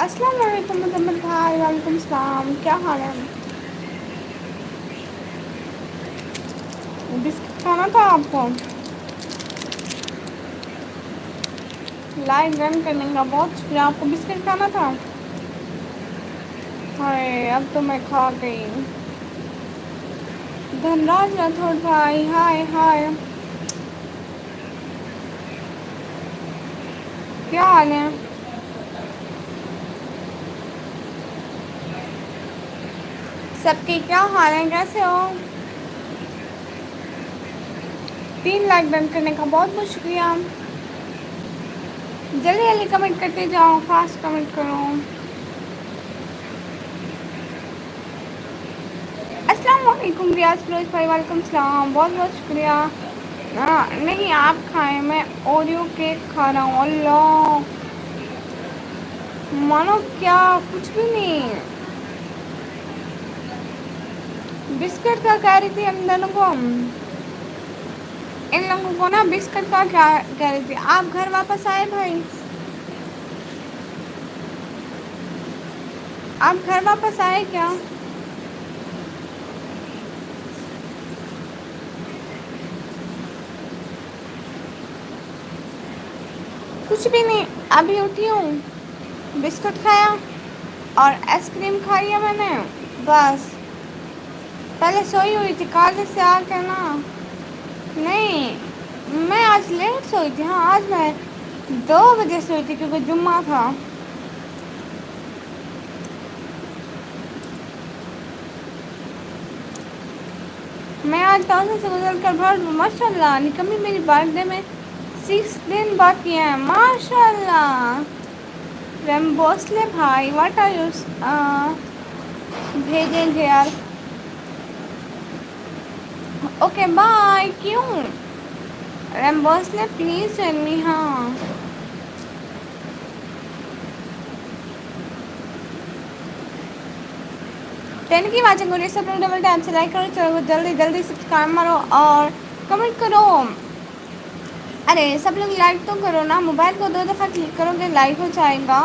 अस्सलाम वालेकुम मुज़म्मिल भाई। वालेकुम सलाम। क्या हाल है? बिस्किट खाना था आपको? लाइट रन करने का बहुत शुक्रिया। आपको बिस्किट खाना था? हाय, अब तो मैं खा गई। धनराज राठौड़ भाई, हाय हाय। क्या हाल है? सबके क्या हाल है? कैसे हो? 3 लाइक रन करने का बहुत बहुत शुक्रिया। जल्दी जल्दी कमेंट करते जाओ, फास्ट कमेंट करो। अस्सलाम वालेकुम रियाज फिरोज भाई। वालेकुम सलाम। बहुत बहुत शुक्रिया। नहीं, आप खाएं, मैं ओरियो केक खा रहा हूँ। अल्लाह, मानो क्या? कुछ भी नहीं। बिस्किट का कह रही थी हम दोनों को। इन लोगों को ना बिस्किट का क्या कह रही थी। आप घर वापस आए भाई? आप घर वापस आए क्या? कुछ भी नहीं, अभी उठी हूँ। बिस्कुट खाया और आइसक्रीम खाई है मैंने, बस। पहले सोई हुई थी कॉलेज से आकर ना। नहीं, मैं आज लेट सोई थी। हाँ, आज मैं 2 बजे सोई थी क्योंकि जुम्मा था। मैं आज 1000 से गुजर कर भर माशाल्लाह निकम्मी। मेरी बर्थडे में 6 दिन बाकी हैं माशाल्लाह। रैम्बोसले भाई, व्हाट आर यू भेजेंगे यार। Okay bye. क्यों? रैम्बोसले प्लीज सेंड मी। हाँ, 10 की वाचिंग हो रही है। सब लोग डबल टाइम से लाइक करो, चलो जल्दी जल्दी सब्सक्राइब मारो और कमेंट करो। अरे सब लोग लाइक तो करो ना, मोबाइल को 2 दफ़ा क्लिक करोगे लाइक हो जाएगा।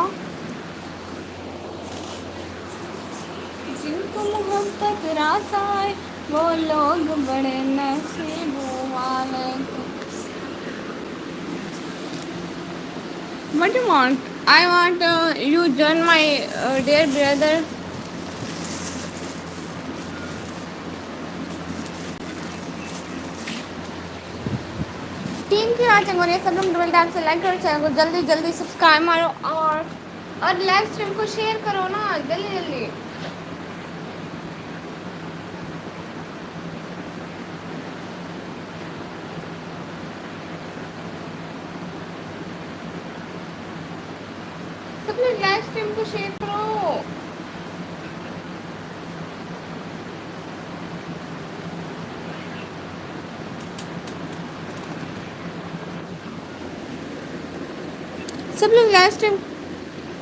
जिनको मोहब्बत रासाए वो लोग बड़े नसीब वाले। What do you want? I want you join my dear brother. Team की वाचिंग हो रही है। सब लोग डबल टैप से लाइक करो, चैनल को जल्दी जल्दी सब्सक्राइब मारो और लाइव स्ट्रीम को शेयर करो ना जल्दी जल्दी। सब लोग लाइव स्ट्रीम को शेयर करो। सब लोग लाइव स्ट्रीम।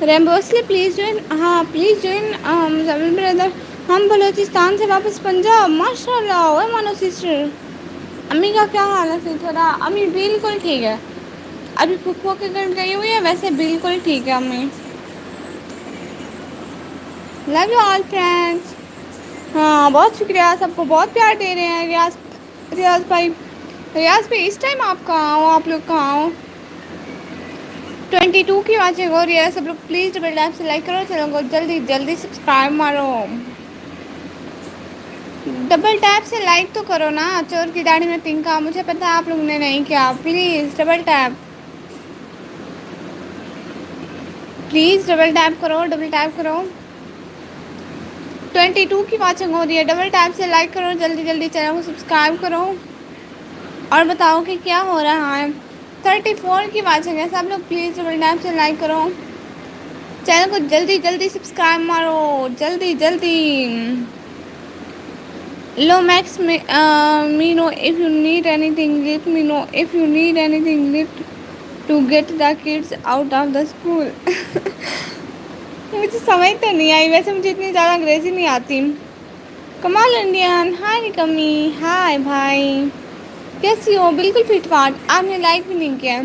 रैम्बोसले प्लीज ज्वाइन। हाँ प्लीज ज्वाइन सबल ब्रदर। हम बलूचिस्तान से वापस पंजाब माशाल्लाह। ओए मानो सिस्टर, अम्मी का क्या हाल है? फिर थोड़ा अम्मी बिल्कुल ठीक है। अभी फूफो के घर गई हुई है, वैसे बिल्कुल ठीक है अम्मी। Love you all friends. हाँ बहुत शुक्रिया, सबको बहुत प्यार दे रहे हैं। रियाज, रियाज भाई, रियाज भाई इस टाइम आप कहाँ हो? आप लोग कहाँ हो? 22 की वाचिंग हो रही है। सब लोग प्लीज़ डबल टैप से लाइक करो, चैनल को जल्दी जल्दी सब्सक्राइब मारो। डबल टैप से लाइक तो करो ना। चोर की दाढ़ी में तिनका, मुझे पता है आप लोगों ने नहीं किया। Please double tap, please double tap करो, डबल टैप करो। 22 की वाचिंग हो रही है। डबल टैप से लाइक करो, जल्दी जल्दी चैनल को सब्सक्राइब करो और बताओ कि क्या हो रहा है। 34 की वाचिंग है। सब लोग प्लीज़ डबल टैप से लाइक करो, चैनल को जल्दी जल्दी सब्सक्राइब मारो, जल्दी जल्दी। Lomax me know if you need anything. Let me know if you need anything. Let to get the kids out of the school. मुझे समझ तो नहीं आई, वैसे मुझे इतनी ज़्यादा अंग्रेज़ी नहीं आती। कमाल इंडियन, हाय निकमी, हाय भाई, कैसी हो? बिल्कुल फिट फाट। आपने लाइक भी नहीं किया।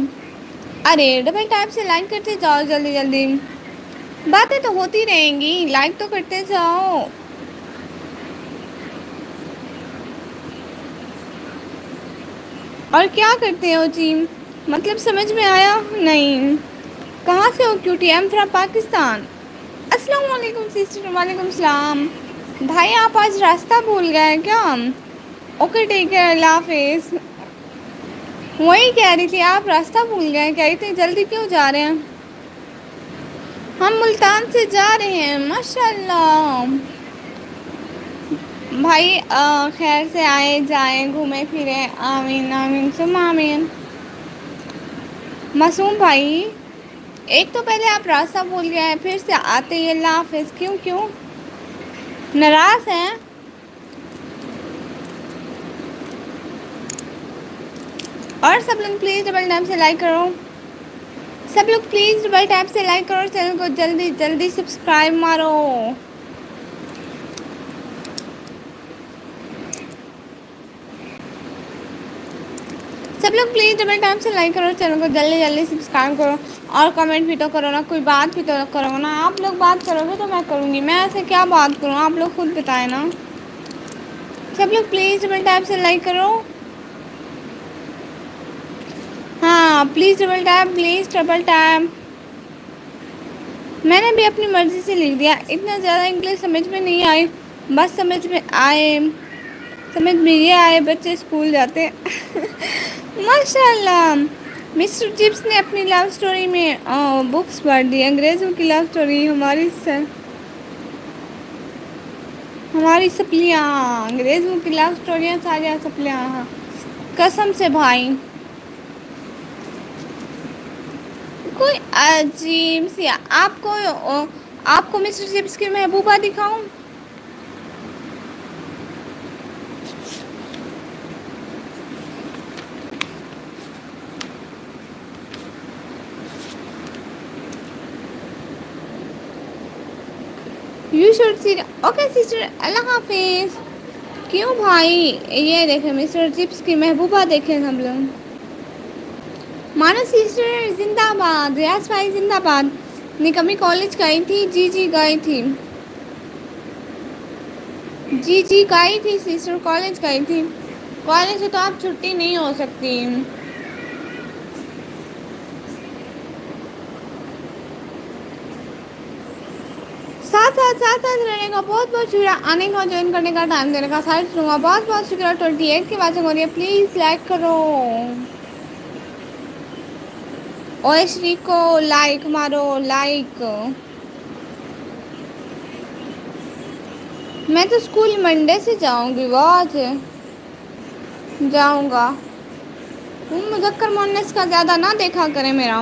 अरे डबल टाइप से लाइक करते जाओ जल्दी जल्दी। बातें तो होती रहेंगी, लाइक तो करते जाओ। और क्या करते हो जी? मतलब समझ में आया नहीं। कहाँ से हो cutie? I am from Pakistan. अस्सलाम वालेकुम सिस्टर। वालेकुम सलाम। भाई आप आज रास्ता भूल गए क्या? ओके ठीक है, अल्लाह हाफिज। वही कह रही थी, आप रास्ता भूल गए क्या? इतनी जल्दी क्यों जा रहे हैं? हम मुल्तान से जा रहे हैं माशाल्लाह। भाई खैर से आए जाएं, घूमे फिरे, आमीन आमीन सुम आमीन। मासूम भाई, एक तो पहले आप रास्ता भूल गए हैं, फिर से आते ही अल्लाह हाफिज। क्यों क्यों नाराज हैं? और सब लोग प्लीज डबल टैप से लाइक करो। सब लोग प्लीज डबल टैप से लाइक करो, चैनल को जल्दी जल्दी सब्सक्राइब मारो। सब लोग प्लीज डबल टैप से लाइक करो, चैनल को जल्दी जल्दी सब्सक्राइब करो। और कमेंट भी तो करो ना, कोई बात भी तो करो ना। आप लोग बात करोगे तो मैं करूँगी, मैं ऐसे क्या बात करूँ? आप लोग खुद बताएं ना। सब लोग प्लीज डबल टैप से लाइक करो। हाँ please double tap, please double tap. मैंने भी अपनी मर्जी से लिख दिया, इतना ज़्यादा इंग्लिश समझ में नहीं आई। बस समझ में आए, समझ में ये आए बच्चे स्कूल जाते माशाल्लाह। मिस्टर चिप्स ने अपनी लव स्टोरी में बुक्स पढ़ दी, अंग्रेज़ों की लव स्टोरी। हमारी सपलियाँ, अंग्रेज़ों की लव स्टोरियाँ सारी सपलियाँ। हाँ कसम से भाई, कोई अजीब सी। आपको मिस्टर चिप्स की महबूबा दिखाऊं? You should see. Okay sister, अल्लाह हाफिज। क्यों भाई? ये देखे मिस्टर चिप्स की महबूबा देखे हम लोग। मानो सिस्टर जिंदाबाद, रियाज भाई जिंदाबाद। निकमी कॉलेज गई थी, जी जी गई थी। जी जी गई थी सिस्टर, कॉलेज गई थी। कॉलेज से तो आप छुट्टी नहीं हो सकती। साथ रहने का बहुत बहुत शुक्रिया, आने का, ज्वाइन करने का, टाइम देने का, साइड सुनूंगा। बहुत बहुत शुक्रिया। 28 की बातें हो रही है, प्लीज़ लाइक करो। ओए श्री को लाइक मारो, लाइक। मैं तो स्कूल मंडे से जाऊंगी, बहुत जाऊंगा। तुम मुजक्कर मोन्नेस का ज़्यादा ना देखा करें मेरा।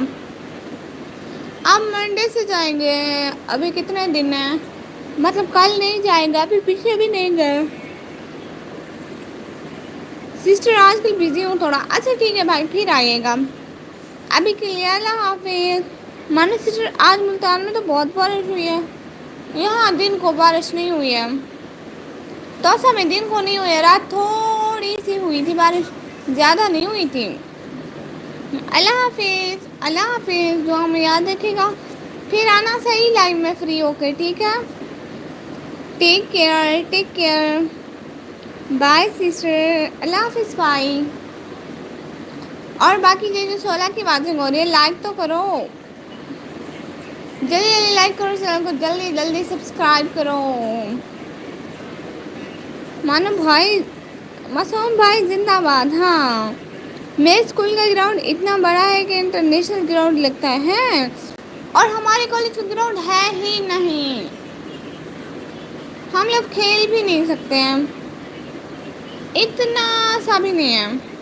अब मंडे से जाएंगे। अभी कितने दिन हैं? मतलब कल नहीं जाएंगे, अभी पीछे भी नहीं गए। सिस्टर आजकल बिजी हूँ थोड़ा। अच्छा ठीक है भाई, फिर आइएगा। अभी के लिए अल्लाह हाफिज। मानो सिस्टर आज मुल्तान में तो बहुत बारिश हुई है। यहाँ दिन को बारिश नहीं हुई है। तोसा में दिन को नहीं हुई है, रात थोड़ी सी हुई थी बारिश, ज़्यादा नहीं हुई थी। अल्लाह हाफिज, अल्लाह हाफिज। जो हमें याद रखेगा। फिर आना सही लाइव में फ्री होके, ठीक है? Take care, take care. Bye sister, अल्लाह हाफिज बाय। और बाकी जो 16 की बातें हो रही है, लाइक तो करो, जल्दी जल्दी लाइक करो, चैनल को जल्दी जल्दी सब्सक्राइब करो। मानो भाई, मासूम भाई जिंदाबाद। हाँ मेरे स्कूल का ग्राउंड इतना बड़ा है कि इंटरनेशनल ग्राउंड लगता है। और हमारे कॉलेज का ग्राउंड है ही नहीं, हम लोग खेल भी नहीं सकते हैं, इतना सा भी नहीं है।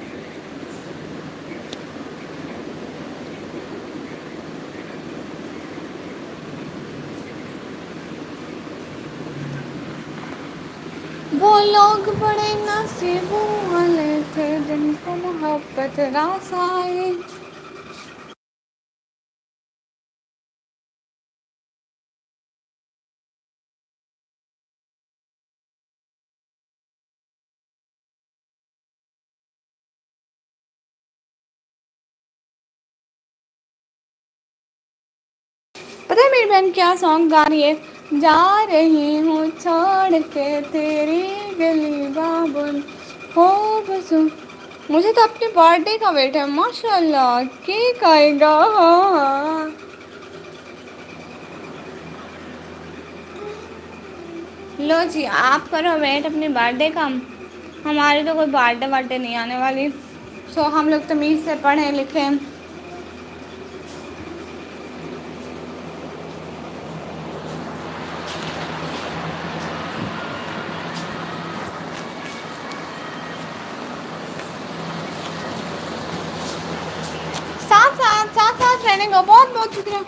वो लोग बड़े नसीबों वाले थे जिनको मोहब्बत रास आए। पता है मेरी बहन क्या सॉन्ग गा रही है? जा रही हूँ छोड़ के तेरी गली बाबुल खूब सुन। मुझे तो अपने बर्थडे का वेट है, माशाल्लाह केक आएगा। हाँ। लो जी, आप करो वेट अपने बर्थडे का। हमारी तो कोई बर्थडे वर्डे नहीं आने वाली। सो हम लोग तमीज़ से पढ़े लिखे। साथ रहने का बहुत बहुत शुक्रिया।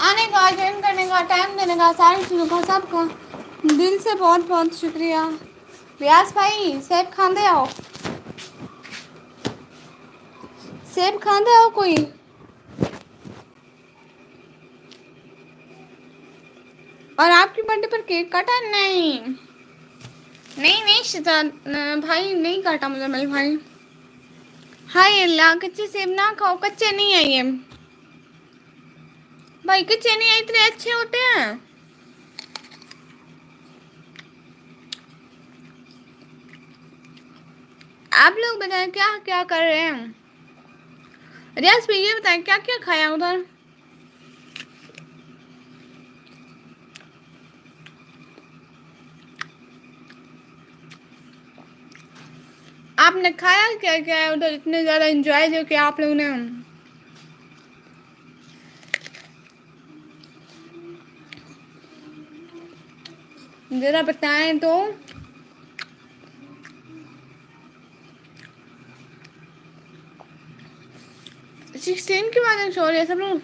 आने का, ज्वाइन करने का, टाइम देने का, सारी चीज़ों का, सबका दिल से बहुत बहुत शुक्रिया। रियाज भाई सेब खाते आओ, सेब खाते आओ कोई। और आपकी बर्थडे पर केक काटा? नहीं नहीं नहीं शिजाद भाई नहीं काटा मुझे मेरे भाई। हाय अल्लाह, कच्चे सेब ना खाओ, कच्चे नहीं है ये भाई, कच्चे नहीं है, इतने अच्छे होते हैं। आप लोग बताएं क्या क्या कर रहे हैं? रियाज भाई ये बताएं क्या क्या खाया उधर? आपने खाया क्या क्या है उधर? इतने ज़्यादा एंजॉय जो किया आप लोगों ने। ज़रा बताएं तो। 16 की बात हो रही है सब लोग।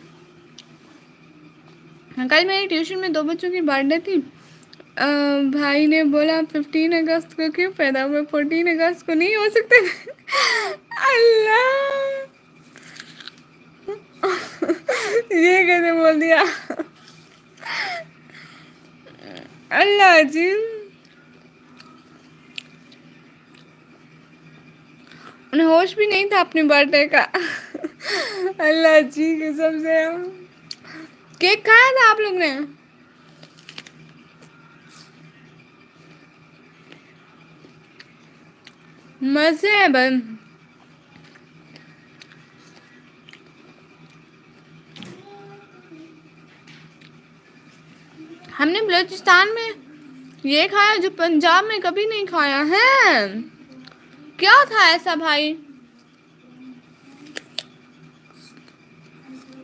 कल मेरी ट्यूशन में 2 बच्चों की बर्थडे थी। भाई ने बोला 15 अगस्त को क्यों पैदा हुए, 14 अगस्त को नहीं हो सकते? अल्लाह, ये कैसे बोल दिया? अल्लाह जी, उन्हें होश भी नहीं था अपने बर्थडे का। अल्लाह जी कसम से। केक खाया था आप लोग ने? मजे है बन। हमने बलूचिस्तान में ये खाया जो पंजाब में कभी नहीं खाया है। क्या था ऐसा भाई?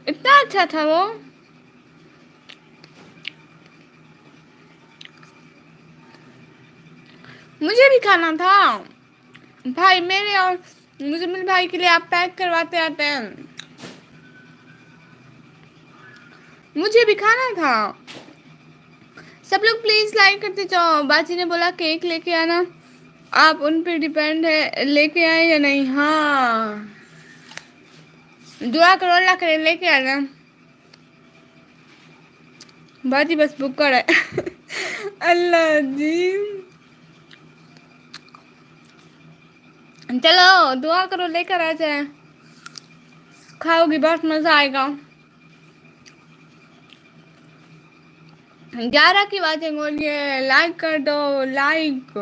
इतना अच्छा था वो। मुझे भी खाना था भाई, मेरे और मुजम्मिल भाई के लिए आप पैक करवाते आते हैं। मुझे भी खाना था। सब लोग प्लीज लाइक करते जाओ। बाजी ने बोला केक लेके आना, आप उन पे डिपेंड है लेके आए या नहीं। हाँ, दुआ करो अल्लाह करे लेके आना। बाजी बस बुक कर है। अल्लाह जी, चलो दुआ करो लेकर आ जाए, खाओगी बहुत मजा आएगा। 11 की बातें बोलिए, लाइक कर दो। लाइक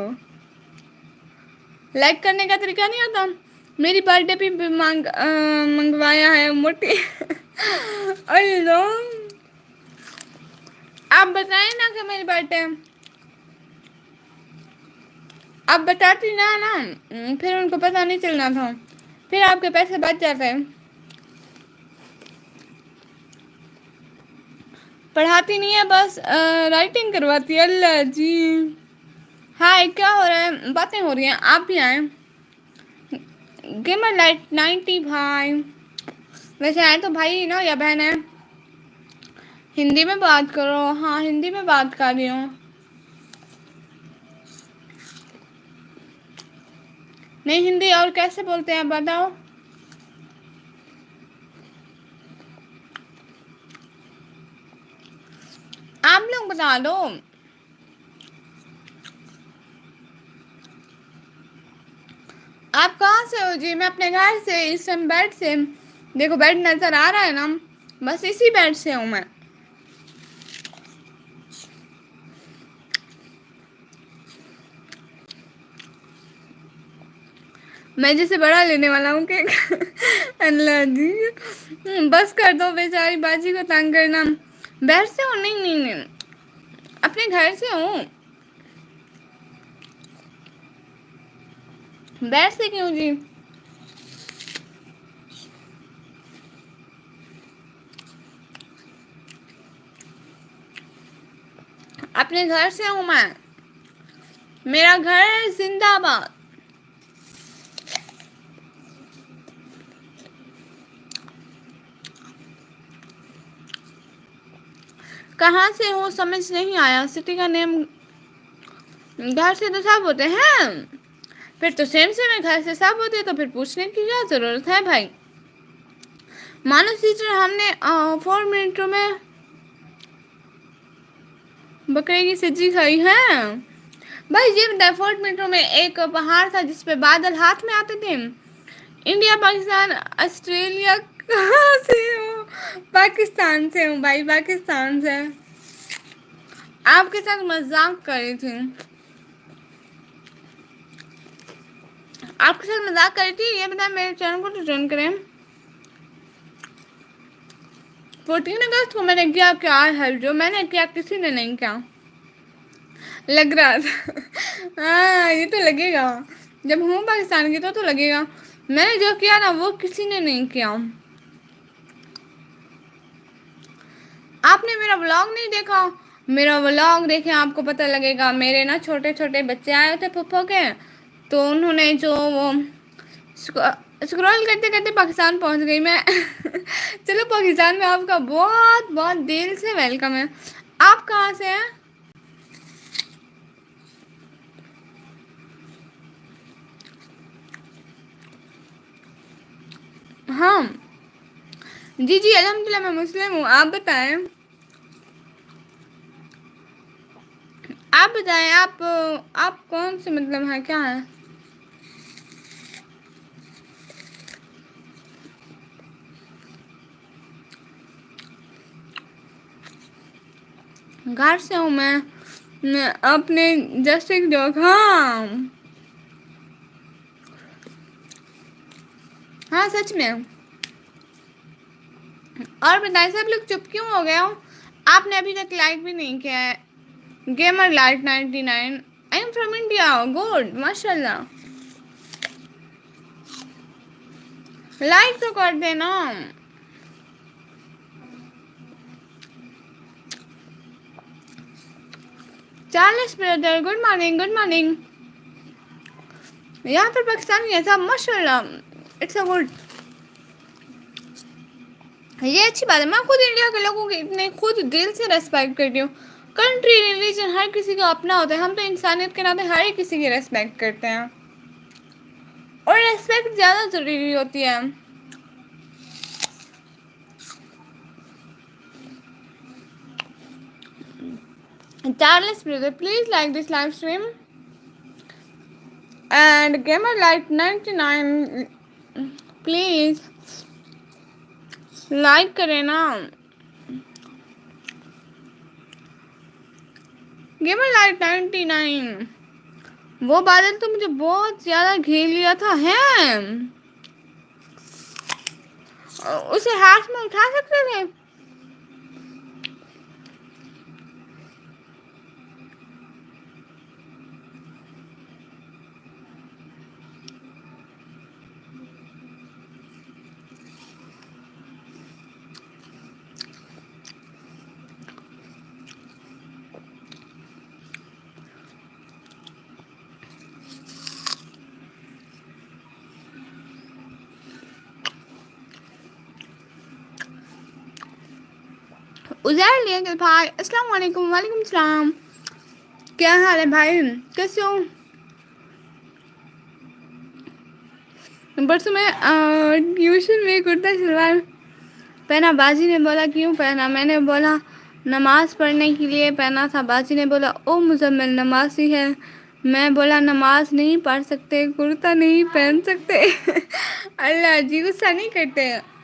लाइक करने का तरीका नहीं आता। मेरी बर्थडे पे भी मंगवाया है मोटी। अल्लाह, आप बताएं ना कि मेरी बर्थडे, आप बताती ना फिर उनको पता नहीं चलना था, फिर आपके पैसे बच जाते हैं। पढ़ाती नहीं है, बस राइटिंग करवाती है। अल्लाह जी। हाय क्या हो रहा है? बातें हो रही हैं, आप भी आए। गेमर लाइट 90 भाई। वैसे आए तो भाई ना या बहन है? हिंदी में बात करो। हाँ हिंदी में बात कर रही हूँ। नहीं हिंदी और कैसे बोलते हैं बताओ? आप लोग बता दो। आप कहाँ से हो जी? मैं अपने घर से, इस टाइम बेड से। देखो बेड नजर आ रहा है ना, बस इसी बेड से हूँ मैं। मैं जैसे बड़ा लेने वाला हूँ केक। अल्लाह जी, बस कर दो बेचारी बाजी को तंग करना। बाहर से हो? नहीं नहीं नहीं, अपने घर से हूँ। बाहर से क्यों जी? अपने घर से हूँ मैं, मेरा घर है जिंदाबाद। कहाँ से हो समझ नहीं आया। सिटी का नेम घर से तो सब होते हैं, फिर तो सेम सेम है, घर से सब होते हैं तो फिर पूछने की क्या जरूरत है भाई। मानो टीचर हमने 4 मिनटों में बकरे की सब्जी खाई है। भाई ये बताए 4 मिनटों में एक पहाड़ था जिसपे बादल हाथ में आते थे। इंडिया पाकिस्तान ऑस्ट्रेलिया कहाँ से हो? पाकिस्तान से हूँ भाई, पाकिस्तान से। आपके साथ मजाक कर रही थी, आपके साथ मजाक कर रही थी। ये बताए मेरे चैनल को तो ज्वाइन करें। 14 अगस्त को मैंने किया क्या है? जो मैंने किया किसी ने नहीं किया, लग रहा था। हाँ ये तो लगेगा, जब हूँ पाकिस्तान की तो लगेगा। मैंने जो किया ना वो किसी ने नहीं किया। आपने मेरा व्लॉग नहीं देखा? मेरा व्लॉग देखें आपको पता लगेगा। मेरे ना छोटे छोटे बच्चे आए थे पप्पो के, तो उन्होंने जो वो स्क्रॉल करते करते पाकिस्तान पहुंच गई मैं। चलो पाकिस्तान में आपका बहुत बहुत दिल से वेलकम है। आप कहाँ से हैं? हाँ जी जी अल्हम्दुलिल्लाह मैं मुस्लिम हूँ। आप बताएं, आप बताएं, आप कौन से मतलब है क्या है? घर से हूँ मैं अपने जस्ट एक जॉब। हाँ हाँ सच में। और बताएं सब लोग चुप क्यों हो गए हो? आपने अभी तक लाइक भी नहीं किया है। Gamer light 99, I am from India, good माशाल्लाह। लाइक तो कर देना। Charles brother good morning, good morning. यहाँ पर पाकिस्तानी है सब माशाल्लाह, इट्स अ गुड। ये अच्छी बात है। मैं खुद इंडिया के लोगों के इतने खुद दिल से रेस्पेक्ट करती हूँ। कंट्री रिलीजन हर किसी का अपना होता है, हम तो इंसानियत के नाते हर किसी की रेस्पेक्ट करते हैं, और रेस्पेक्ट ज़्यादा ज़रूरी होती है। Charles brother please like this live stream and gamer light 99 please like करें ना। गेमर लाइट 99, वो बादल तो मुझे बहुत ज्यादा घेर लिया था है, उसे हाथ में उठा सकते थे। उजाड़ लिया कि भाई। अस्सलाम वालेकुम, वालेकुम सलाम। क्या हाल है भाई, कैसे हो? परसों मैं ट्यूशन में कुर्ता शलवार पहना। बाजी ने बोला क्यों पहना? मैंने बोला नमाज पढ़ने के लिए पहना था। बाजी ने बोला ओ मुजम्मिल नमाजी है। मैं बोला नमाज नहीं पढ़ सकते, कुर्ता नहीं पहन सकते। अल्लाह जी गुस्सा नहीं करते।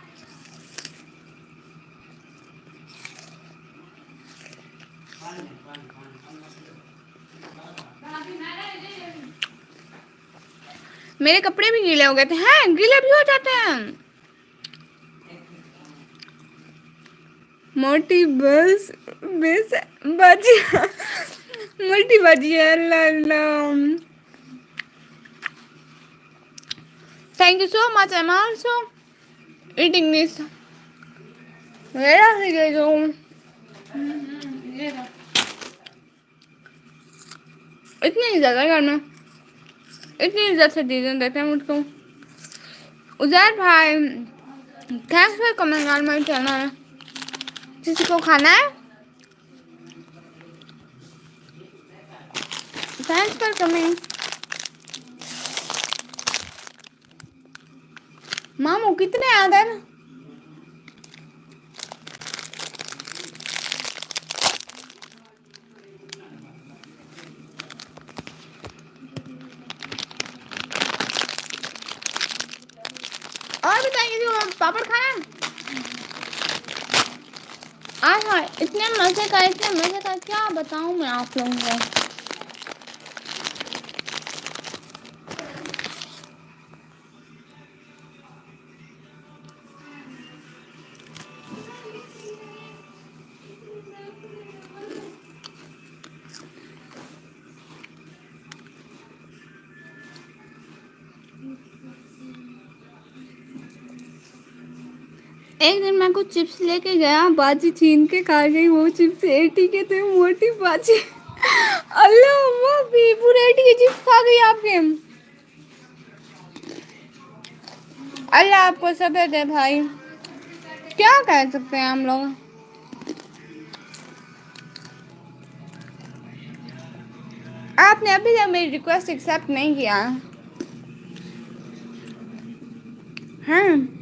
मेरे कपड़े भी गीले हो गए थे। हैं, गीले भी हो जाते हैं। मोटी बस बस बाजिया, मोटी बाजिया। Thank you so much. I'm also eating this. Where are you guys? इतनी ज़्यादा करना, इतनी इज्जत से चीज़ें देते हैं मुझको। उजैर भाई, thanks for coming on my channel. किसी को खाना है? Thanks for coming. मामू कितने आते हैं? और बताइए जो पापड़ खाना है? हाँ, इतने मज़े का क्या बताऊँ मैं आप लोगों को। एक दिन मैं कुछ चिप्स लेके गया, बाजी छीन के खा गई वो चिप्स। 80 के थे, मोटी बाजी। अल्लाह अम्मा भी पूरे 80 के चिप्स खा गई आपके। अल्लाह आपको सब्र दे भाई, क्या कह सकते हैं हम लोग। आपने अभी तक मेरी रिक्वेस्ट एक्सेप्ट नहीं किया है।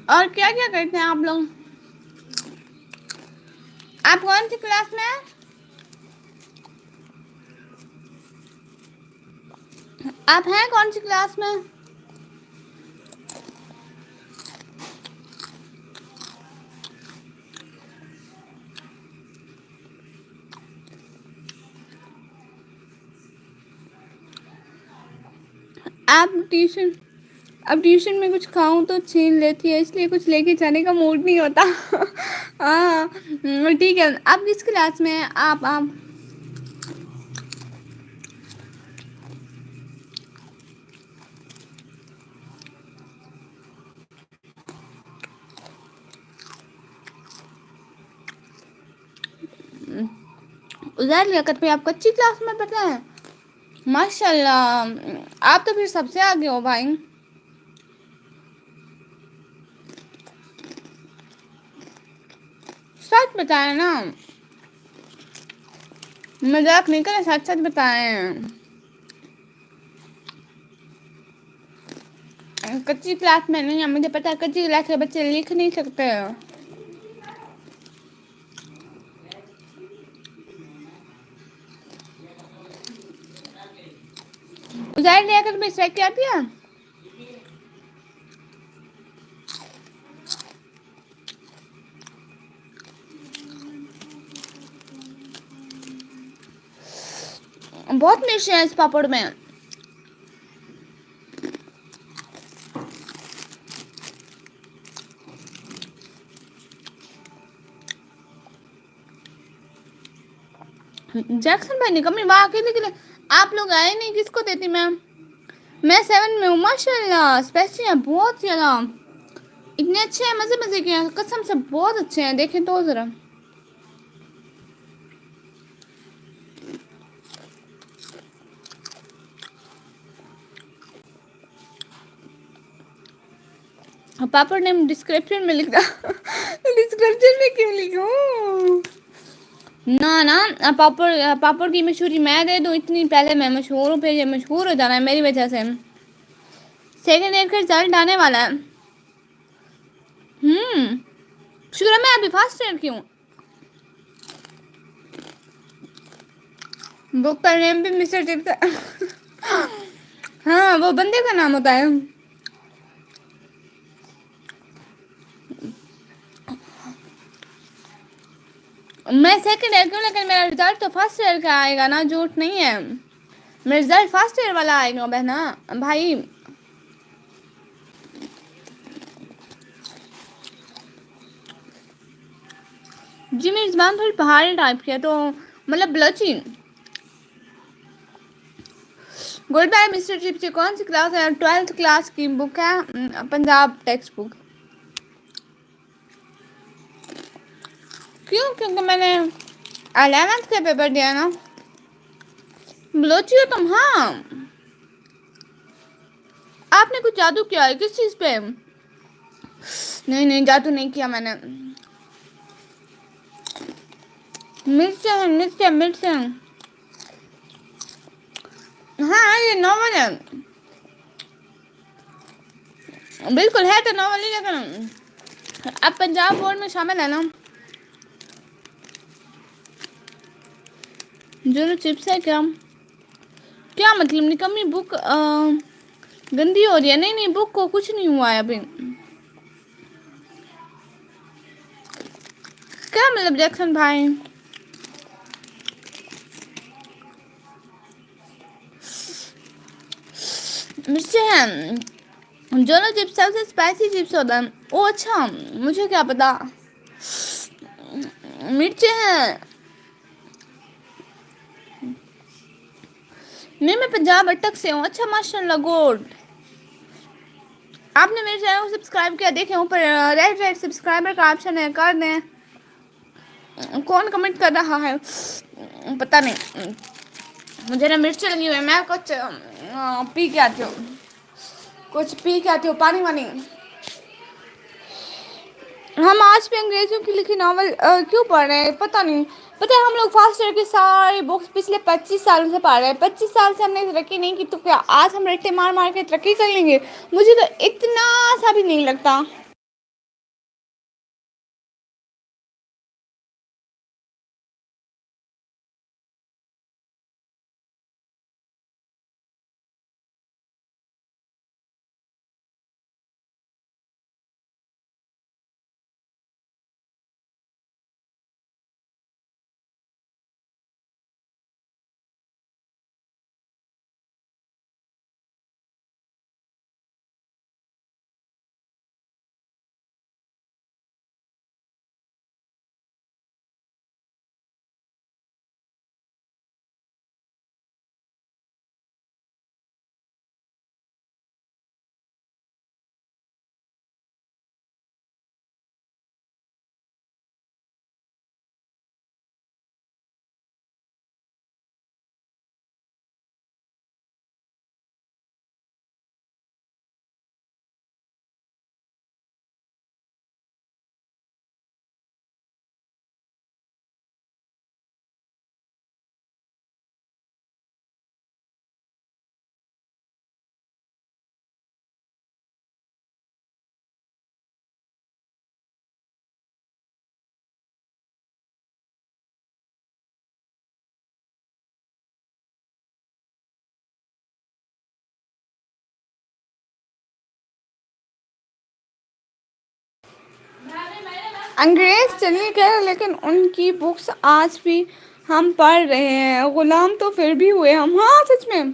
और क्या क्या करते हैं आप लोग? आप कौन सी क्लास में हैं? आप हैं कौन सी क्लास में? आप ट्यूशन, अब ट्यूशन में कुछ खाऊं तो छीन लेती है, इसलिए कुछ लेके जाने का मूड नहीं होता। हाँ ठीक है। आप किस क्लास में हैं? आप उधर लियाकत में आप कच्ची क्लास में पढ़ते हैं? माशाल्लाह, आप तो फिर सबसे आगे हो भाई। सच बताए ना, मजाक नहीं करे, सच सच बताए। कच्ची क्लास में नहीं है, मुझे पता है कच्ची क्लास के बच्चे लिख नहीं सकते। उधर लियाकत में स्ट्राइक क्या दिया? बहुत मिर्च है इस पापड़ में। जैक्सन भाई निकम्मी, वाह अकेले के लिए आप लोग आए नहीं, किसको देती मैं 7 में हूँ। माशाल्लाह, स्पेशली है बहुत ज़्यादा, इतने अच्छे हैं, मज़े मज़े के हैं, कसम से बहुत अच्छे हैं। देखें तो ज़रा, पापड़ नेम डिस्क्रिप्शन में लिख दो। डिस्क्रिप्शन में क्यों लिखूं? ना ना, पापड़ पापड़ की मशहूरी मैं दे दूँ, इतनी पहले मैं मशहूर हूँ, फिर ये मशहूर हो जाना है मेरी वजह से। सेकेंड ईयर का रिजल्ट आने वाला है। शुक्र है मैं अभी फर्स्ट ईयर की हूँ। बुक का नेम भी मिस्टर चिप्स। हाँ, वो बंदे का नाम होता है। मैं सेकंड ईयर क्यों, लेकिन मेरा रिजल्ट तो फर्स्ट ईयर का आएगा ना, झूठ नहीं है, मेरा रिजल्ट फर्स्ट ईयर वाला आएगा बहना भाई। जी मेरी ज़बान थोड़ी पहाड़ी टाइप की है, तो मतलब Balochi. Good bye mister Chipsy. कौन सी क्लास है? 12th क्लास की बुक है, पंजाब टेक्स्ट बुक। क्यों? क्योंकि मैंने 11th का पेपर दिया ना। ब्लोची हो तुम? हाँ, आपने कुछ जादू किया है किस चीज़ पे? नहीं नहीं, जादू नहीं किया मैंने। मिर्च मिर्च मिर्च। हाँ ये नॉवल है, बिल्कुल है तो नॉवल ही, लेकिन अब पंजाब बोर्ड में शामिल है ना। जो चिप्स है क्या? क्या मतलब निकम्मी बुक गंदी हो रही है? नहीं नहीं, बुक को कुछ नहीं हुआ है अभी। क्या मतलब जैक्सन भाई? मिर्चे हैं, दोनों चिप्स सबसे स्पाइसी चिप्स होता है। ओ अच्छा, मुझे क्या पता। मिर्चे हैं। नहीं मैं पंजाब अटक से हूँ। अच्छा माशाल्लाह, गुड। आपने मेरे चैनल को सब्सक्राइब किया? देखें ऊपर रेड रेड सब्सक्राइबर का ऑप्शन है, कर दें। कौन कमेंट कर रहा है पता नहीं। मुझे ना मिर्च लगी हुई है, मैं कुछ पी के आती हूँ, कुछ पी के आती हूँ, पानी वानी। हम आज भी अंग्रेजों की लिखी नावल क्यों पढ़ रहे हैं पता नहीं। पता है हम लोग फास्ट ईयर की सारी बुक्स पिछले 25 सालों से पढ़ रहे हैं। 25 साल से हमने तरक्की नहीं की, तो क्या आज हम रट्टे मार मार के तरक्की कर लेंगे? मुझे तो इतना सा भी नहीं लगता। अंग्रेज चले गए लेकिन उनकी बुक्स आज भी हम पढ़ रहे हैं। गुलाम तो फिर भी हुए हम। हाँ सच में,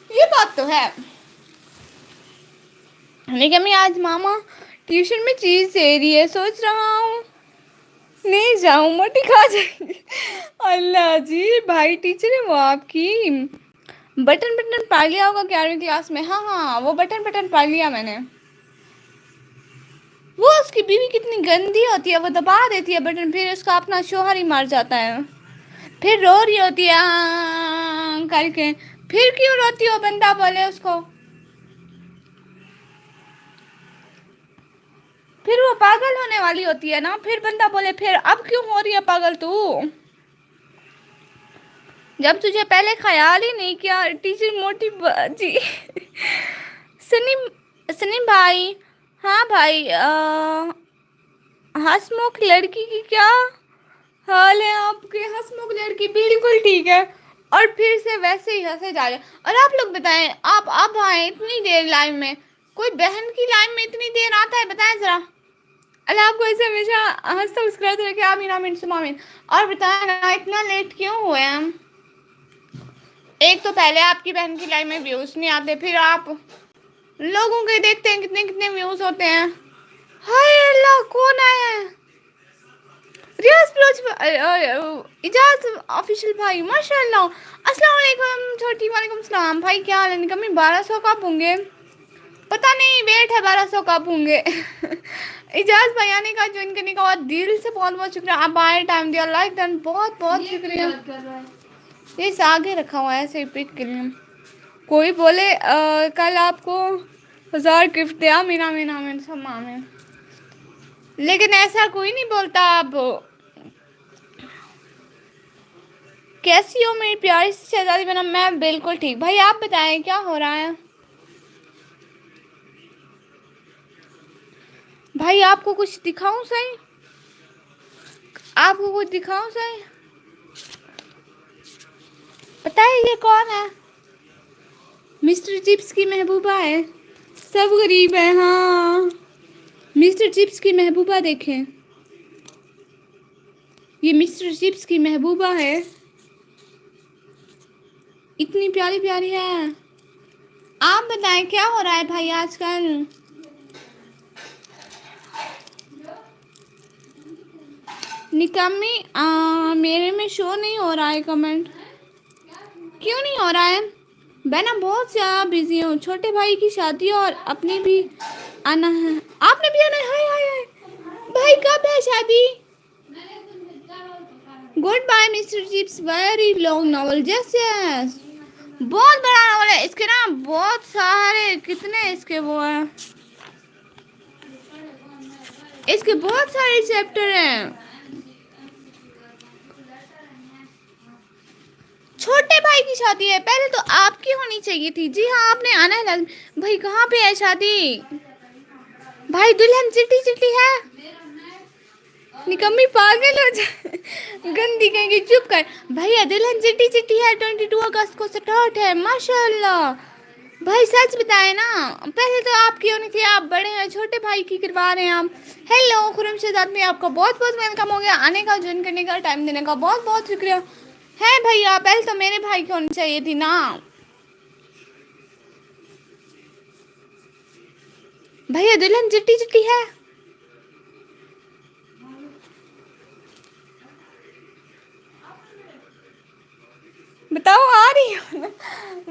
ये बात तो है। लेकिन मैं आज मामा ट्यूशन में चीज दे रही है, सोच रहा हूँ नहीं जाऊँ, मोटी खा जाएगी। अल्लाह जी, भाई टीचर है वो आपकी। बटन बटन पा लिया होगा 11वीं क्लास में। हाँ हाँ, वो बटन बटन पा लिया मैंने। वो उसकी बीवी कितनी गंदी होती है, वो दबा देती है बटन, फिर उसका अपना शोहर ही मर जाता है, फिर रो रही होती है करके। फिर क्यों रोती हो? बंदा बोले उसको, फिर वो पागल होने वाली होती है ना, फिर बंदा बोले फिर अब क्यों हो रही है पागल तू, जब तुझे पहले ख्याल ही नहीं किया। टीचर मोटी जी। सनीम, सनीम भाई। हाँ भाई, हंसमुख लड़की की क्या हाल है आपके? हंसमुख लड़की बिल्कुल ठीक है, और फिर से वैसे ही हंसे जा रहे हैं। और आप लोग बताएं, आप अब आए इतनी देर लाइन में, कोई बहन की लाइन में इतनी देर आता है? बताएं जरा, अल्लाह आपको ऐसे हमेशा हंसते मुस्कुराते रखे, आमीन आमीन सुमा आमीन। और बताया ना इतना लेट क्यों हुए हम? एक तो पहले आपकी बहन की लाइव में व्यूज नहीं आते, फिर आप लोगों के देखते हैं कितने कितने व्यूज होते हैं। हाय अल्लाह, कौन आया है? रियाज बलोच, इजाज ऑफिशियल भाई, माशाल्लाह। अस्सलाम वालेकुम छोटी, वालेकुम सलाम भाई, क्या हाल है? निकम्मी 1200 कब होंगे? पता नहीं, वेट है 1200 कब होंगे। इजाज भाई आने का, ज्वाइन करने का, और दिल से बहुत बहुत शुक्रिया। आप आए, टाइम दिया, लाइक डन, बहुत बहुत शुक्रिया। ये इस आगे रखा हुआ है ऐसे पिक के लिए। कोई बोले कल आपको 1000 गिफ्ट दिया, मीना मीना मीन सब मामे, लेकिन ऐसा कोई नहीं बोलता। आप कैसी हो मेरी प्यारी सी शहजादी बना? मैं बिल्कुल ठीक। भाई आप बताएं क्या हो रहा है? भाई आपको कुछ दिखाऊं सही? आपको कुछ दिखाऊं सही? पता है ये कौन है? मिस्टर चिप्स की महबूबा है। सब गरीब है, हाँ। मिस्टर चिप्स की महबूबा देखें, ये मिस्टर चिप्स की महबूबा है, इतनी प्यारी प्यारी है। आप बताएं क्या हो रहा है भाई आजकल? निकम्मी मेरे में शो नहीं हो रहा है कमेंट, क्यों नहीं हो रहा है? मैं ना बहुत ज़्यादा बिजी हूँ, छोटे भाई की शादी और अपनी भी आना है। आपने भी आना है? हाय हाय हाय भाई, कब है शादी? Good bye mister Chips, very long novel. Yes yes, बहुत बड़ा नॉवल है इसके ना, बहुत सारे, कितने इसके वो हैं, इसके बहुत सारे चैप्टर हैं। छोटे भाई की शादी है, पहले तो आपकी होनी चाहिए थी। जी हाँ, आपने आना है लाजमी। भाई कहाँ पे है शादी? भाई दुल्हन चिट्टी चिट्टी है। निकम्मी पागल हो जाए, गंदी कहेंगी, चुप कर। भैया दुल्हन चिट्टी चिट्टी है, 22 अगस्त को स्टार्ट है, माशाल्लाह। भाई सच बताए ना, पहले तो आपकी होनी थी, आप बड़े हैं, छोटे भाई की करवा रहे हैं आप। हेलो खुरम शहजाद में आपका बहुत बहुत वेलकम हो गया, आने का, ज्वाइन करने का, टाइम देने का बहुत बहुत शुक्रिया है भैया। पहले तो मेरे भाई की होनी चाहिए थी ना। भैया दुल्हन चिट्टी चिट्टी है। बताओ आ रही हो ना?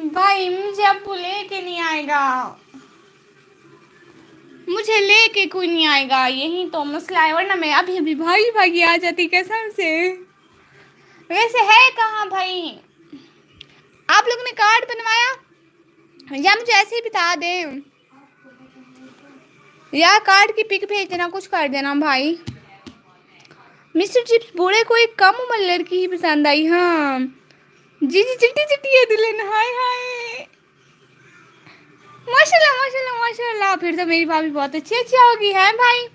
भाई मुझे अब लेके नहीं आएगा, मुझे लेके कोई नहीं आएगा, यही तो मसला है, वरना मैं अभी अभी भागी भागी आ जाती कसम से। वैसे है कहाँ भाई? आप लोगों ने कार्ड बनवाया या मुझे ऐसे ही बता दें, या कार्ड की पिक भेज देना, कुछ कर देना भाई। मिस्टर चिप्स बूढ़े को एक कम उम्र लड़की ही पसंद आई, हाँ जी जी, चिट्टी चिट्टी है दुल्हन, हाय हाय, माशाल्लाह माशाल्लाह माशाल्लाह। फिर तो मेरी भाभी बहुत अच्छी अच्छी होगी, है भाई।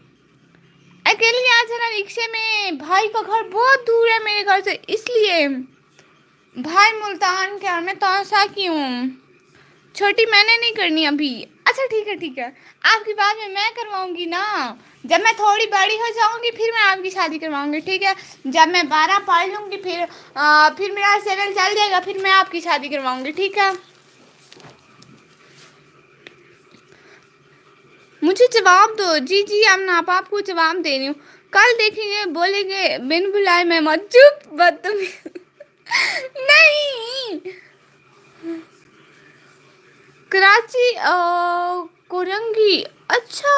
अकेले आ जाना रिक्शे में, भाई का घर बहुत दूर है मेरे घर से, इसलिए भाई मुल्तान क्या, मैं तौसा की हूँ। छोटी मैंने नहीं करनी अभी। अच्छा ठीक है ठीक है, आपकी बात में मैं करवाऊंगी ना, जब मैं थोड़ी बड़ी हो जाऊंगी फिर मैं आपकी शादी करवाऊंगी, ठीक है? जब मैं 12 पढ़ लूंगी फिर मेरा चैनल चल जाएगा, फिर मैं आपकी शादी करवाऊंगी, ठीक है? मुझे जवाब दो। जी जी आप आपको जवाब दे रही हूँ। कल देखेंगे, बोलेंगे बिन बुलाए मैं मत, चुप बदतमीज। नहीं, कराची कुरंगी, अच्छा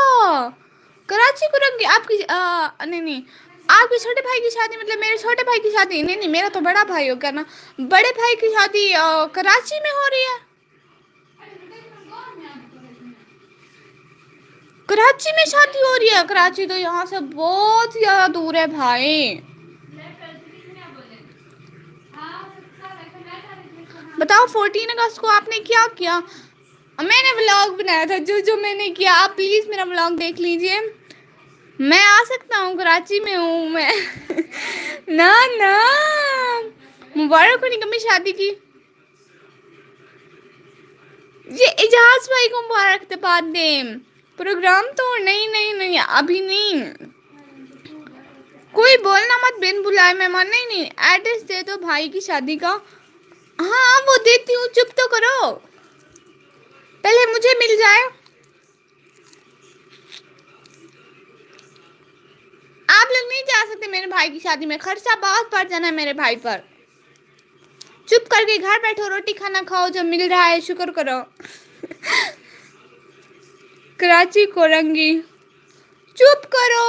कराची कुरंगी आपकी नहीं नहीं, आपके छोटे भाई की शादी, मतलब मेरे छोटे भाई की शादी, नहीं नहीं मेरा तो बड़ा भाई हो, करना बड़े भाई की शादी कराची में हो रही है। कराची में शादी हो रही है? कराची तो यहाँ से बहुत ज्यादा दूर है भाई। बताओ 14 अगस्त को आपने क्या किया? मैंने व्लॉग बनाया था, जो जो मैंने किया, आप प्लीज मेरा व्लॉग देख लीजिए। मैं आ सकता हूँ, कराची में हूँ मैं। ना ना, मुबारक हो निकम्मी शादी की। ये इजाज भाई को मुबारक बाद दें, प्रोग्राम तो नहीं नहीं नहीं अभी नहीं, कोई बोलना मत, बिन बुलाए मेहमान। नहीं नहीं, एड्रेस दे दो भाई की शादी का। हाँ वो देती हूँ, चुप तो करो, पहले मुझे मिल जाए। आप लोग नहीं जा सकते मेरे भाई की शादी में, खर्चा बहुत पड़ जाना है मेरे भाई पर। चुप करके घर बैठो, रोटी खाना खाओ, जो मिल रहा है शुक्र करो। कराची कोरंगी, चुप करो,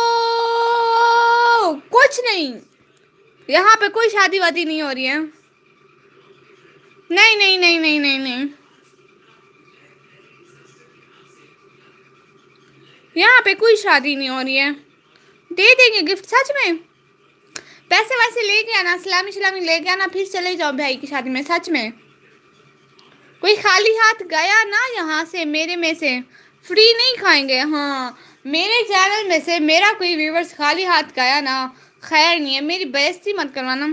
कुछ नहीं, यहाँ पे कोई शादी वादी नहीं हो रही है। नहीं नहीं नहीं नहीं नहीं नहीं, यहाँ पे कोई शादी नहीं हो रही है। दे देंगे गिफ्ट सच में, पैसे वैसे लेके आना, सलामी सलामी लेके आना, फिर चले जाओ भाई की शादी में, सच में। कोई खाली हाथ गया ना यहाँ से, मेरे में से फ्री नहीं खाएंगे। हाँ, मेरे चैनल में से मेरा कोई व्यूवर्स खाली हाथ गया ना, खैर नहीं है, मेरी बेइज्जती मत करवाना।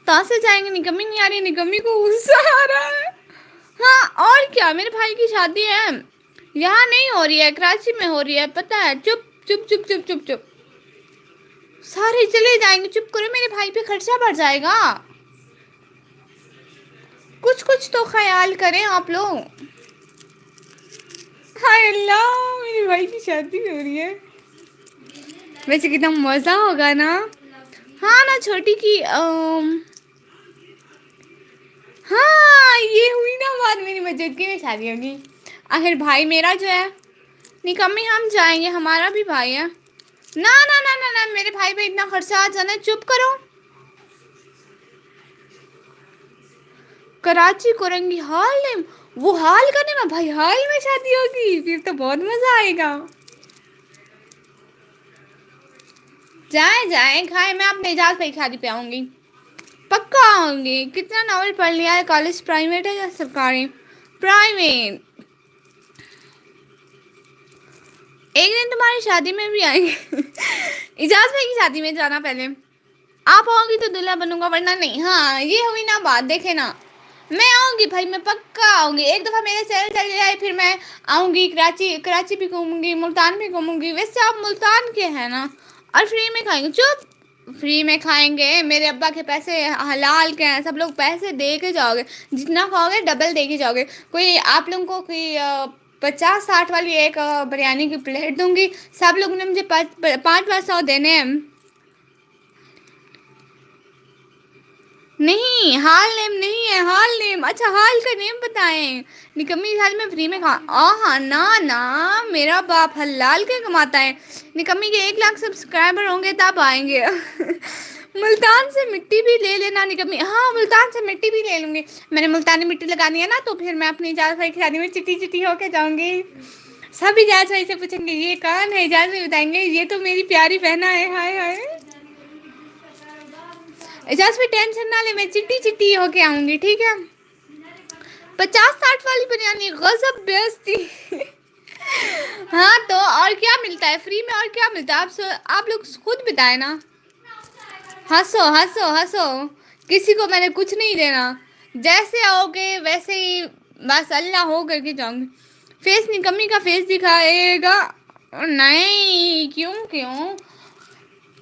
कहाँ से जाएंगे, निकम्मी नहीं आ रही, निकम्मी को गुस्सा आ रहा है। हाँ और क्या, मेरे भाई की शादी है, यहाँ नहीं हो रही है, कराची में हो रही है, पता है। चुप चुप चुप चुप चुप चुप, सारे चले जाएंगे, चुप करो, मेरे भाई पे खर्चा बढ़ जाएगा। कुछ कुछ तो ख्याल करें आप लोग। हाय अल्लाह, मेरे भाई की शादी हो रही है, वैसे कितना मजा होगा ना। हाँ ना छोटी की हाँ ये हुई ना बात, मेरी मौजूदगी में शादी होगी। आखिर भाई मेरा जो है, निकम्मी हम जाएंगे, हमारा भी भाई है ना। ना ना ना ना, मेरे भाई पे इतना खर्चा आ जाना है, चुप करो। कराची कोरंगी हाल में, वो हाल करने में भाई, हाल में शादी होगी, फिर तो बहुत मजा आएगा। जाए जाए खाए, मैं अपने इजाज भाई की शादी पे आऊंगी, पक्का आऊंगी। कितना नॉवल पढ़ लिया है, कॉलेज प्राइवेट है या सरकारी? प्राइवेट। एक दिन तुम्हारी शादी में भी आएंगे। इजाज भाई की शादी में जाना पहले, आप आओगी तो दूल्हा बनूंगा, वरना नहीं। हाँ ये हुई ना बात, देखे ना, मैं आऊंगी भाई, मैं पक्का आऊंगी। एक दफा मेरे चैनल चले जाए, फिर मैं आऊंगी। कराची, कराची भी घूमूंगी, मुल्तान भी घूमूंगी। वैसे आप मुल्तान के हैं ना, और फ्री में खाएंगे। चुप, फ्री में खाएंगे, मेरे अब्बा के पैसे हलाल के हैं, सब लोग पैसे दे के जाओगे, जितना खाओगे डबल दे के जाओगे। कोई आप लोगों को कोई 50-60 वाली एक बिरयानी की प्लेट दूंगी, सब लोगों ने मुझे 500-500 देने हैं। नहीं हाल नेम नहीं है, हाल नेम, अच्छा हाल का नेम बताएं। निकम्मी हाल में फ्री में खा, हाँ ना ना, मेरा बाप हलाल के कमाता है। निकम्मी के 1 लाख सब्सक्राइबर होंगे तब आएंगे। मुल्तान से मिट्टी भी ले लेना निकम्मी। हाँ मुल्तान से मिट्टी भी ले लूंगी, मैंने मुल्तानी मिट्टी लगानी है ना, तो फिर मैं अपनी इजाज़ भाई की शादी में चिट्टी चिट्टी होके जाऊंगी। सब इजाज़ भाई से पूछेंगे ये कौन है, इजाज़ भाई बताएंगे ये तो मेरी प्यारी बहना है। हाय हाय, इजाज भी टेंशन ना ले, मैं चिट्टी चिट्टी होके आऊंगी, ठीक है। 50-60 वाली बिरयानी गजब बेइज्जती। हाँ तो और क्या मिलता है फ्री में, और क्या मिलता है, आप लोग खुद बताए ना। हंसो हंसो हंसो, किसी को मैंने कुछ नहीं देना, जैसे आओगे वैसे ही, बस अल्लाह हो करके जाऊंगी। फेस निकम्मी का फेस दिखाएगा, नहीं क्यों क्यों,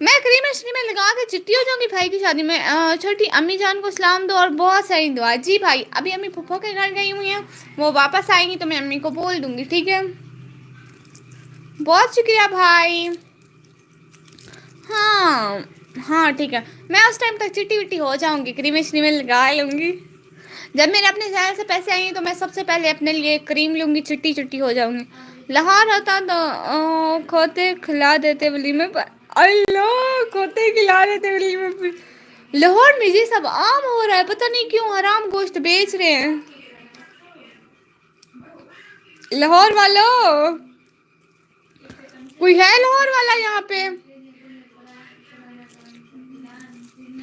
मैं क्रीम श्री में लगा के चिट्टी हो जाऊंगी भाई की शादी में। छोटी अम्मी जान को सलाम दो और बहुत सारी दुआ। जी भाई, अभी अम्मी फुफ्फो के घर गई हुई हैं, वो वापस आएंगी तो मैं अम्मी को बोल दूंगी, ठीक है। बहुत शुक्रिया भाई। हाँ हाँ ठीक है, मैं उस टाइम तक चिट्टी विट्टी हो जाऊंगी, क्रीम श्री में लगा लूंगी। जब मेरे अपने चैनल से पैसे आएंगे तो मैं सबसे पहले अपने लिए क्रीम लूंगी, चिट्टी चिट्टी हो जाऊंगी। लाहौर होता तो खोते खिला देते वलीमे पर, अल्लाह खोते खिला देते वलीमे पर। लाहौर में ये सब आम हो रहा है, पता नहीं क्यों हराम गोश्त बेच रहे हैं। लाहौर वालों, कोई है लाहौर वाला यहाँ पे?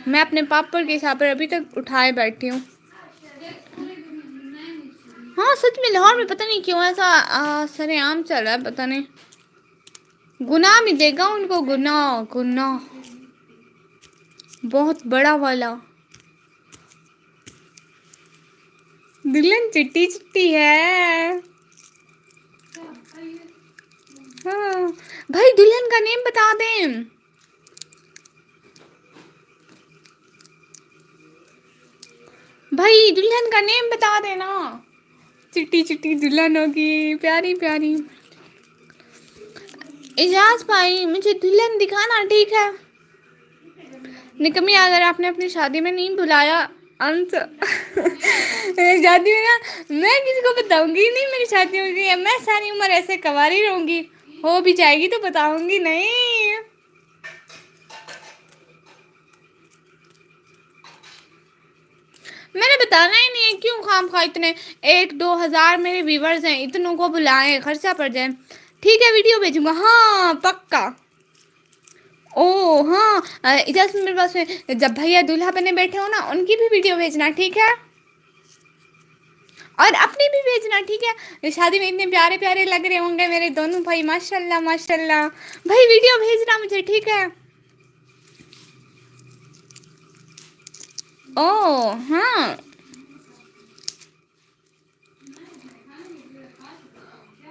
मैं अपने पापड़ के हिसाब पर अभी तक उठाए बैठी हूँ। हाँ सच में लाहौर में पता नहीं क्यों ऐसा सरेआम चल रहा है, पता नहीं। गुनाह मिलेगा उनको, गुनाह गुनाह बहुत बड़ा वाला। दुल्हन चिट्टी चिट्टी है। हाँ भाई, दुल्हन का नेम बता दें। भाई दुल्हन का नेम बता देना। चिट्टी चिट्टी दुल्हन होगी, प्यारी प्यारी। इजाज भाई मुझे दुल्हन दिखाना, ठीक है। निकम्मी, अगर आपने अपनी शादी में नहीं बुलाया अंत मेरी शादी में ना, मैं किसी को बताऊंगी नहीं मेरी शादी हो गई है। मैं सारी उम्र ऐसे कवारी रहूंगी, हो भी जाएगी तो बताऊंगी नहीं। मैंने बताना ही नहीं है, क्यों खामखा इतने 1-2 हज़ार मेरे व्यूवर्स हैं, इतनों को बुलाएं, खर्चा पड़ जाए। ठीक है, वीडियो भेजूंगा, हाँ पक्का। ओ हाँ, इजाज़त मेरे पास में, जब भैया दूल्हा बने बैठे हो ना, उनकी भी वीडियो भेजना, ठीक है। और अपनी भी भेजना, ठीक है। शादी में इतने प्यारे प्यारे लग रहे होंगे मेरे दोनों भाई, माशाल्लाह माशाल्लाह। भाई वीडियो भेजना मुझे, ठीक है। ओ हाँ,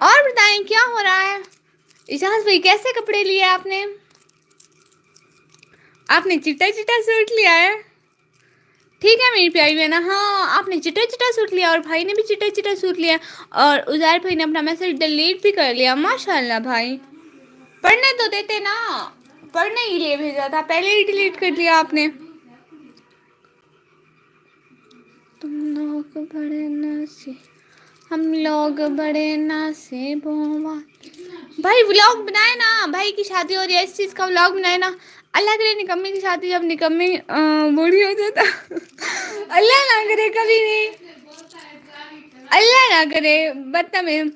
और बताएं क्या हो रहा है। इजाज़ भाई कैसे कपड़े लिए आपने? आपने चिट्टा चिट्टा सूट लिया है, ठीक है मेरी प्यारी बहना। हाँ, आपने चिट्टा चिट्टा सूट लिया और भाई ने भी चिट्टा चिट्टा सूट लिया। और उज़ैर भाई ने अपना मैसेज डिलीट भी कर लिया, माशाल्लाह भाई। पढ़ने तो देते ना, पढ़ने ही लिए भेजा था, पहले ही डिलीट कर दिया आपने। तुम लोग बड़े नसीब, हम लोग बड़े नसीबों वाले। भाई व्लॉग बनाए ना, भाई की शादी हो रही है, इस चीज़ का व्लॉग बनाए ना। अल्लाह करे निकम्मी की शादी जब निकम्मी बूढ़ी हो जाता अल्लाह ना करे, कभी नहीं, अल्लाह ना करे। बदतमीज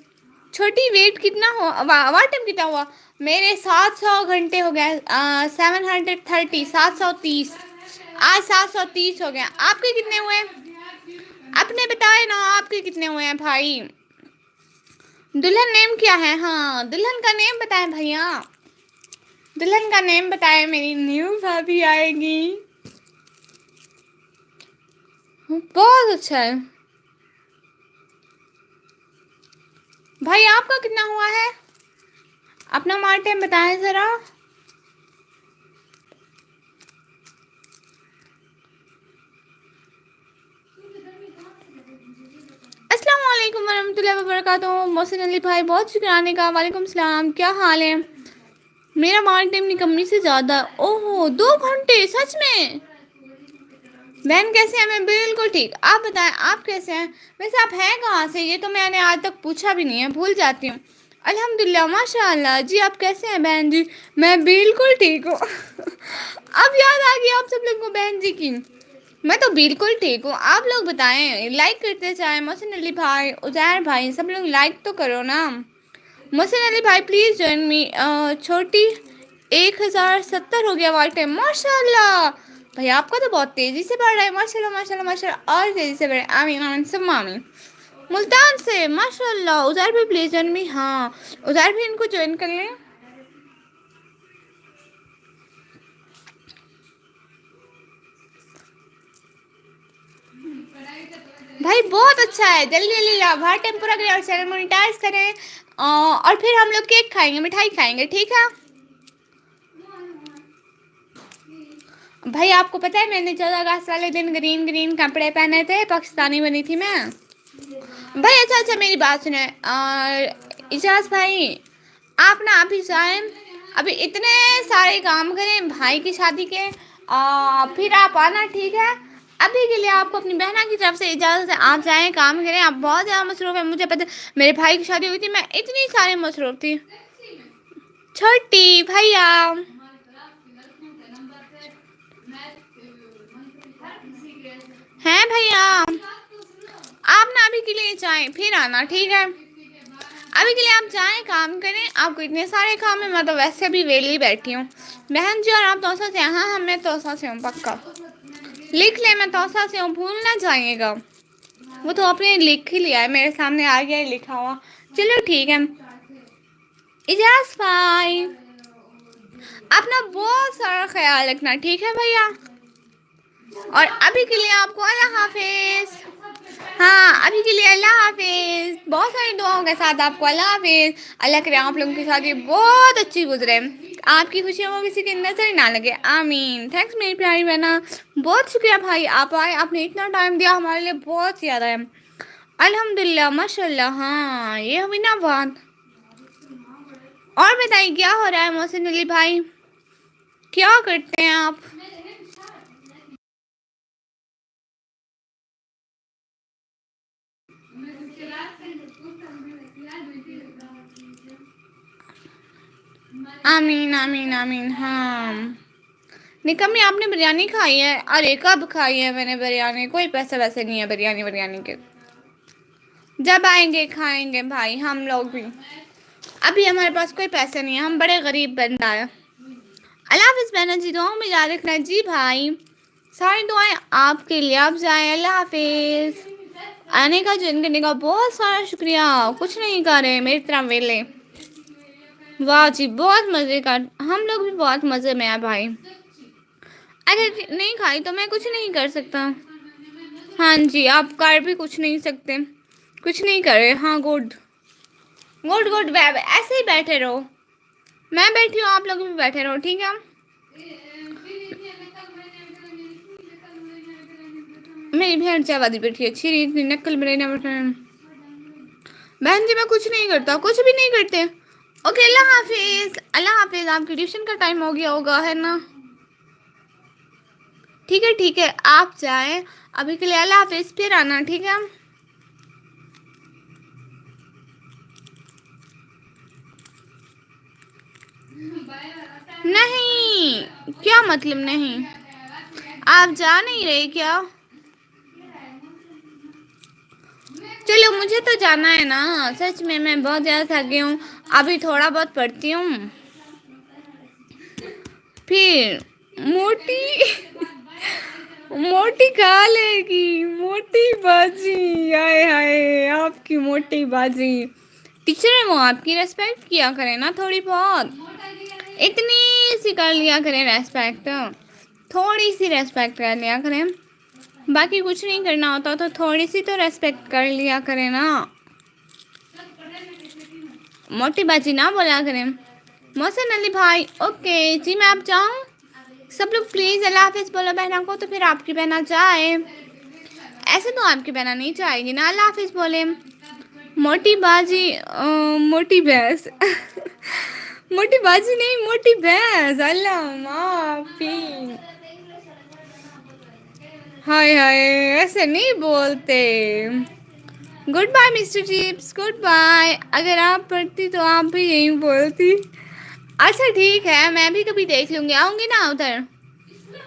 छोटी, वेट कितना हो, वाट टाइम कितना हुआ मेरे? 700 घंटे हो गए, 730, 730। आज 730 हो गए। आपके कितने हुए? अपने बताए ना, आपके कितने हुए हैं भाई? दुल्हन नेम क्या है? हाँ दुल्हन का नेम बताएं भैया, दुल्हन का नेम बताएं। मेरी न्यू भाभी आएगी, बहुत अच्छा है भाई। आपका कितना हुआ है? अपना मार टाइम बताएं जरा। अस्सलाम वालेकुम वरहमतुल्लाहि वबरकातुहू। मोहसिन अली भाई बहुत शुक्राने का, वालेकुम सलाम, क्या हाल है? मेरा मार टाइम निकम्मी से ज़्यादा। ओहो 2 घंटे, सच में? बहन कैसे हैं? मैं बिल्कुल ठीक, आप बताएं आप कैसे हैं? वैसे आप हैं कहाँ से? ये तो मैंने आज तक पूछा भी नहीं है, भूल जाती हूँ। अल्हम्दुलिल्लाह माशाअल्लाह जी, आप कैसे हैं बहन जी? मैं बिल्कुल ठीक हूँ अब याद आ गई आप सब लोगों को बहन जी की। मैं तो बिल्कुल ठीक हूँ, आप लोग बताएं, लाइक करते जाएं। मोहसिन अली भाई, उजैर भाई, सब लोग लाइक तो करो ना। मोहसिन अली भाई प्लीज़ ज्वाइन मी। छोटी 1070 हो गया वाट टाइम, माशाल्लाह। भाई आपका तो बहुत तेज़ी से बढ़ रहा है, माशाल्लाह माशाल्लाह माशाल्लाह, और तेज़ी से बढ़े, आमीन आमीन सब आमीन। मुल्तान से माशाल्लाह। उज़ैर भी प्लीज़ ज्वाइन मी, हाँ उज़ैर भी इनको ज्वाइन कर लें। भाई बहुत अच्छा है, जल्दी जल्दी हर टाइम पूरा करें और चैनल मोनेटाइज करें। और फिर हम लोग केक खाएंगे, मिठाई खाएंगे, ठीक है। भाई आपको पता है मैंने 14 अगस्त वाले दिन ग्रीन ग्रीन कपड़े पहने थे, पाकिस्तानी बनी थी मैं। भाई अच्छा अच्छा मेरी बात सुने, और इजाज़ भाई आप ना अभी जाएं, अभी इतने सारे काम करें भाई की शादी के, फिर आप आना, ठीक है। अभी के लिए आपको अपनी बहना की तरफ से इजाज़त है, आप जाएं काम करें, आप बहुत ज़्यादा मसरूफ़ हैं, मुझे पता है। मेरे भाई की शादी हुई थी, मैं इतनी सारी मसरूफ़ थी। छोटी भैया, हैं भैया, आप ना अभी के लिए जाएं, फिर आना, ठीक है। अभी के लिए आप जाएं काम करें, आपको इतने सारे काम है, मैं तो वैसे भी वेली बैठी हूँ। बहन जी और आप तोसा से? हाँ मैं तोसा से हूँ पक्का, लिख ले, मैं तोसा से हूँ, भूल ना जाइएगा। वो तो आपने लिख ही लिया है, मेरे सामने आ गया है लिखा हुआ। चलो ठीक है। इजाज़ भाई अपना बहुत सारा ख्याल रखना, ठीक है भैया। और अभी के लिए आपको अल्लाह हाफिज़। हाँ, अभी के लिए अल्लाह हाफ़िज़। बहुत सारी दुआओं के साथ आपको अल्लाह हाफ़िज़। अल्लाह करे आप लोगों के साथ ये बहुत अच्छी गुजरे, आपकी खुशियों को किसी की नज़र ना लगे, आमीन। थैंक्स मेरी प्यारी बहना, बहुत शुक्रिया भाई, आप आए, आपने इतना टाइम दिया हमारे लिए, बहुत ज़्यादा है। अल्हम्दुलिल्लाह माशाल्लाह। हाँ, ये हुई ना बात। और बताइए क्या हो रहा है मोहसिन अली भाई, क्या करते हैं आप? आमीन आमीन आमीन। हाँ निकम्मी, आपने बिरयानी खाई है? अरे कब खाई है मैंने बिरयानी, कोई पैसे वैसे नहीं है बिरयानी बिरयानी के, जब आएंगे खाएंगे भाई हम लोग भी, अभी हमारे पास कोई पैसे नहीं है, हम बड़े गरीब बंदा है। अल्लाह हाफिज़ बहना जी, दुआओं में याद रखना जी भाई, सारी दुआएं आपके लिए, आप जाए, अल्लाह हाफिज़। आने का जॉइन करने का बहुत सारा शुक्रिया, कुछ नहीं कर रहे मेरी तरह वेले। वाह जी बहुत मज़े का, हम लोग भी बहुत मज़े में है भाई। अगर नहीं खाई तो मैं कुछ नहीं कर सकता। हाँ जी, आप कर भी कुछ नहीं सकते, कुछ नहीं करे। हाँ गुड गुड गुड, ऐसे ही बैठे रहो, मैं बैठी हूँ, आप लोग भी बैठे रहो, ठीक है। मेरी बहन चाहवादी बैठी है, अच्छी इतनी नकल मेरे ना बैठे। बहन जी मैं कुछ नहीं करता, कुछ भी नहीं करते। ओके अल्लाह हाफिज़, अल्लाह हाफिज़। आपकी ट्यूशन का टाइम हो गया होगा है ना? ठीक है आप जाएं, अभी के लिए अल्लाह हाफिज़, फिर आना ठीक है। नहीं, क्या मतलब नहीं, आप जा नहीं रहे क्या? चलो मुझे तो जाना है ना, सच में मैं बहुत ज़्यादा थक गई हूँ, अभी थोड़ा बहुत पढ़ती हूँ, फिर मोटी मोटी खा लेगी, मोटी बाजी, आए हाय आपकी मोटी बाजी। टीचर है वो, आपकी रेस्पेक्ट किया करें ना थोड़ी बहुत, इतनी सी कर लिया करें रेस्पेक्ट, थोड़ी सी रेस्पेक्ट कर लिया करें, बाकी कुछ नहीं करना होता तो थोड़ी सी तो रेस्पेक्ट कर लिया करें ना, मोटी बाजी ना बोला करें। मोहसिन अली भाई ओके जी, मैं अब जाऊँ? सब लोग प्लीज़ अल्लाह हाफिज़ बोलो बहना को, तो फिर आपकी बहना जाए, ऐसे तो आपकी बहना नहीं जाएगी ना, अल्लाह हाफिज़ बोले। मोटी बाजी मोटी भैंस मोटी बाजी नहीं, मोटी भैंस, अल्लाह माफी। हाय हाय ऐसे नहीं बोलते। Good bye mister Chips, good bye. अगर आप पढ़ती तो आप भी यही बोलती। अच्छा ठीक है, मैं भी कभी देख लूँगी, आऊँगी ना उधर।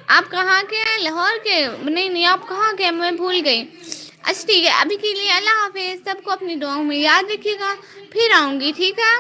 आप कहाँ के हैं? लाहौर के? नहीं नहीं, आप कहाँ के हैं? मैं भूल गई। अच्छा ठीक है, अभी के लिए अल्लाह हाफिज़, सबको अपनी दुआओं में याद रखिएगा, फिर आऊँगी ठीक है।